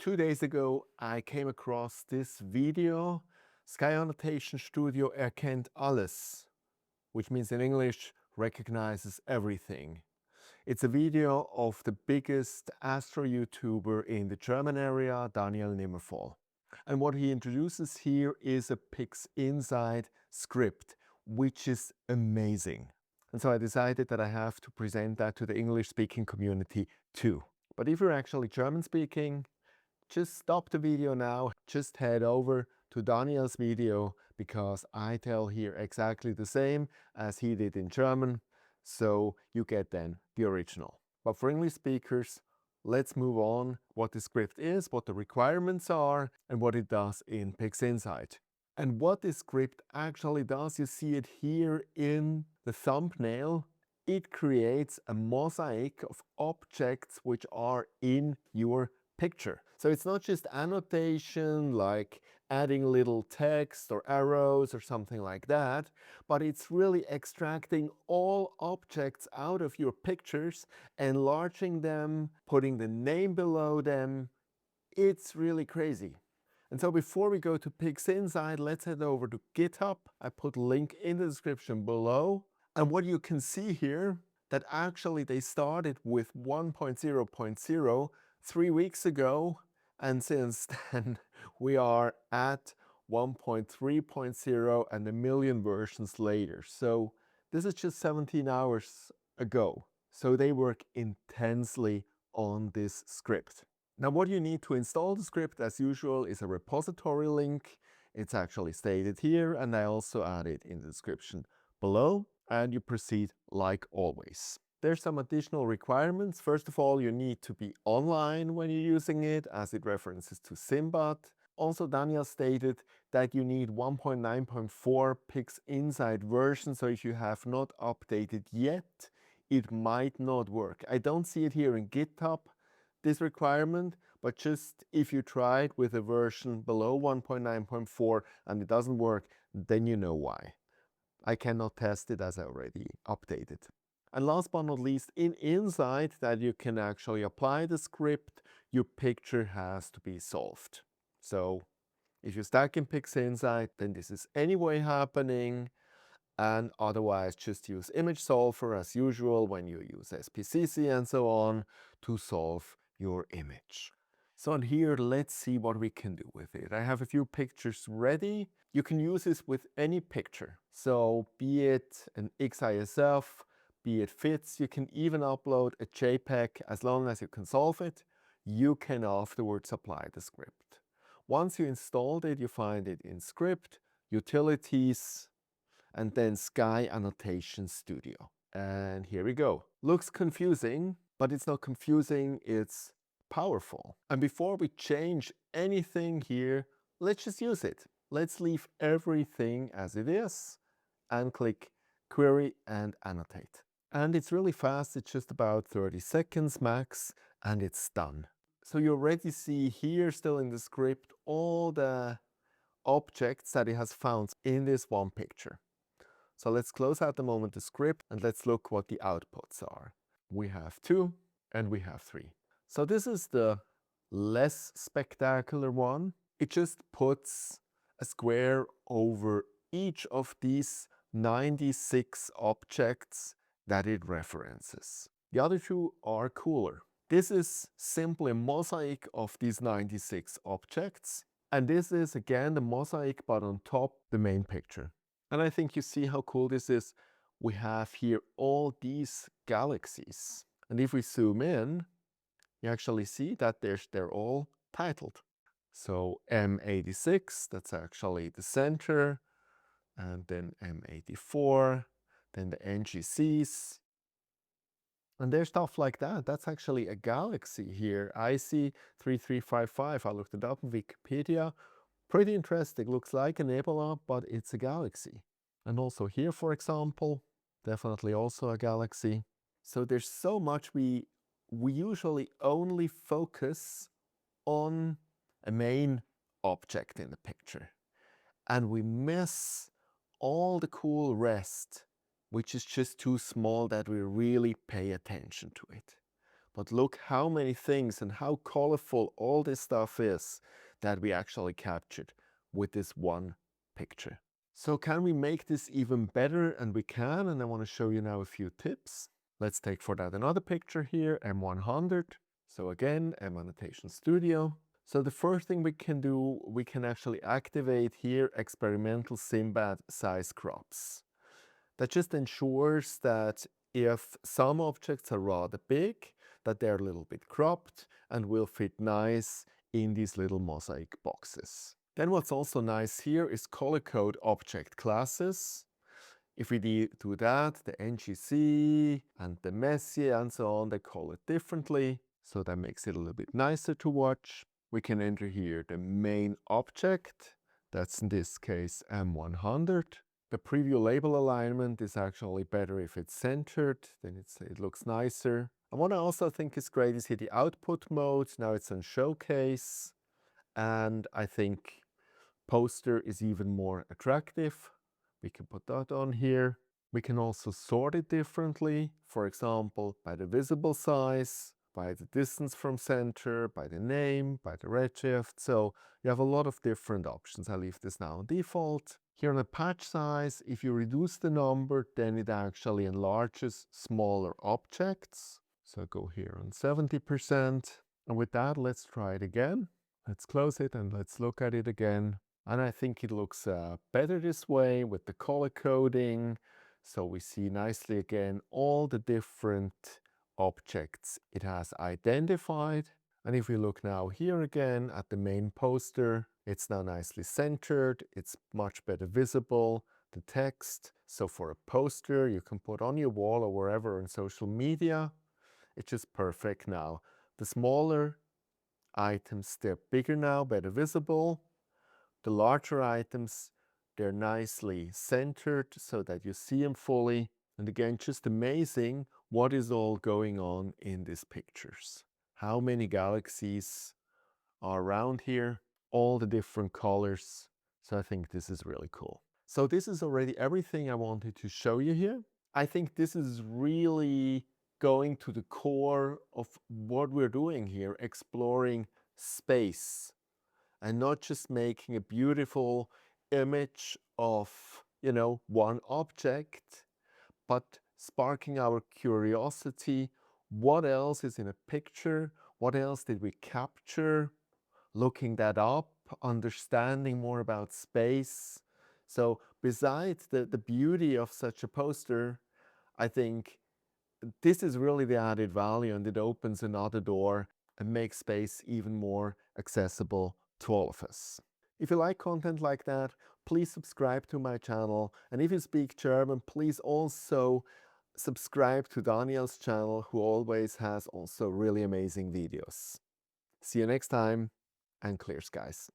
2 days ago, I came across this video. SkyAnnotationStudio erkennt alles, which means in English, recognizes everything. It's a video of the biggest astro YouTuber in the German area, Daniel Nimmervoll. And what he introduces here is a PixInsight script, which is amazing. And so I decided that I have to present that to the English-speaking community too. But if you're actually German-speaking, just stop the video now, just head over to Daniel's video because I tell here exactly the same as he did in German, so you get then the original. But for English speakers, let's move on what the script is, what the requirements are, and what it does in PixInsight. And what this script actually does, you see it here in the thumbnail. It creates a mosaic of objects which are in your picture. So it's not just annotation like adding little text or arrows or something like that, but it's really extracting all objects out of your pictures, enlarging them, putting the name below them. It's really crazy. And so before we go to PixInsight, let's head over to GitHub. I put a link in the description below. And what you can see here, that actually they started with 1.0.0 3 weeks ago, and since then we are at 1.3.0 and a million versions later. So this is just 17 hours ago. So they work intensely on this script. Now what you need to install the script as usual is a repository link. It's actually stated here, and I also add it in the description below, and you proceed like always. There's some additional requirements. First of all, you need to be online when you're using it, as it references to Simbat. Also, Daniel stated that you need 1.9.4 PixInsight version, so if you have not updated yet, it might not work. I don't see it here in GitHub, this requirement, but just if you try it with a version below 1.9.4 and it doesn't work, then you know why. I cannot test it as I already updated. And last but not least, in Insight, that you can actually apply the script, your picture has to be solved. So if you're stuck in PixInsight, then this is anyway happening, and otherwise just use Image Solver as usual when you use SPCC and so on to solve your image. So on here, let's see what we can do with it. I have a few pictures ready. You can use this with any picture. So be it an XISF, be it fits, you can even upload a JPEG as long as you can solve it. You can afterwards apply the script. Once you installed it, you find it in Script, Utilities, and then SkyAnnotationStudio. And here we go. Looks confusing, but it's not confusing, it's powerful. And before we change anything here, let's just use it. Let's leave everything as it is and click Query and Annotate. And it's really fast, it's just about 30 seconds max, and it's done. So you already see here still in the script all the objects that it has found in this one picture. So let's close out the moment the script and let's look what the outputs are. We have 2 and we have 3. So this is the less spectacular one. It just puts a square over each of these 96 objects that it references. The other 2 are cooler. This is simply a mosaic of these 96 objects. And this is again the mosaic, but on top the main picture. And I think you see how cool this is. We have here all these galaxies. And if we zoom in, you actually see that they're all titled. So M86, that's actually the center, and then M84, then the NGCs. And there's stuff like that. That's actually a galaxy here. IC3355, I looked it up on Wikipedia. Pretty interesting, looks like a nebula, but it's a galaxy. And also here, for example, definitely also a galaxy. So there's so much we usually only focus on a main object in the picture. And we miss all the cool rest, which is just too small that we really pay attention to it. But look how many things and how colorful all this stuff is that we actually captured with this one picture. So can we make this even better? And we can, and I want to show you now a few tips. Let's take for that another picture here, M100. So again, AnnotationStudio. So the first thing we can do, we can actually activate here experimental Sinbad size crops. That just ensures that if some objects are rather big, that they're a little bit cropped and will fit nice in these little mosaic boxes. Then what's also nice here is color code object classes. If we do that, the NGC and the Messier and so on, they call it differently. So that makes it a little bit nicer to watch. We can enter here the main object. That's in this case M100. The preview label alignment is actually better if it's centered, then it looks nicer. And what I also think is great is here the output mode. Now it's on showcase. And I think poster is even more attractive. We can put that on here. We can also sort it differently. For example, by the visible size, by the distance from center, by the name, by the redshift. So you have a lot of different options. I leave this now on default. Here on the patch size, if you reduce the number, then it actually enlarges smaller objects. So go here on 70%. And with that, let's try it again. Let's close it and let's look at it again. And I think it looks better this way with the color coding. So we see nicely again all the different objects it has identified. And if we look now here again at the main poster, it's now nicely centered. It's much better visible, the text. So for a poster you can put on your wall or wherever on social media, it's just perfect now. The smaller items, they're bigger now, better visible. The larger items, they're nicely centered so that you see them fully. And again, just amazing what is all going on in these pictures. How many galaxies are around here, all the different colors. So I think this is really cool. So this is already everything I wanted to show you here. I think this is really going to the core of what we're doing here, exploring space and not just making a beautiful image of, one object, but sparking our curiosity. What else is in a picture? What else did we capture? Looking that up, understanding more about space. So besides the beauty of such a poster, I think this is really the added value, and it opens another door and makes space even more accessible to all of us. If you like content like that, please subscribe to my channel. And if you speak German, please also subscribe to Daniel's channel, who always has also really amazing videos. See you next time, and clear skies.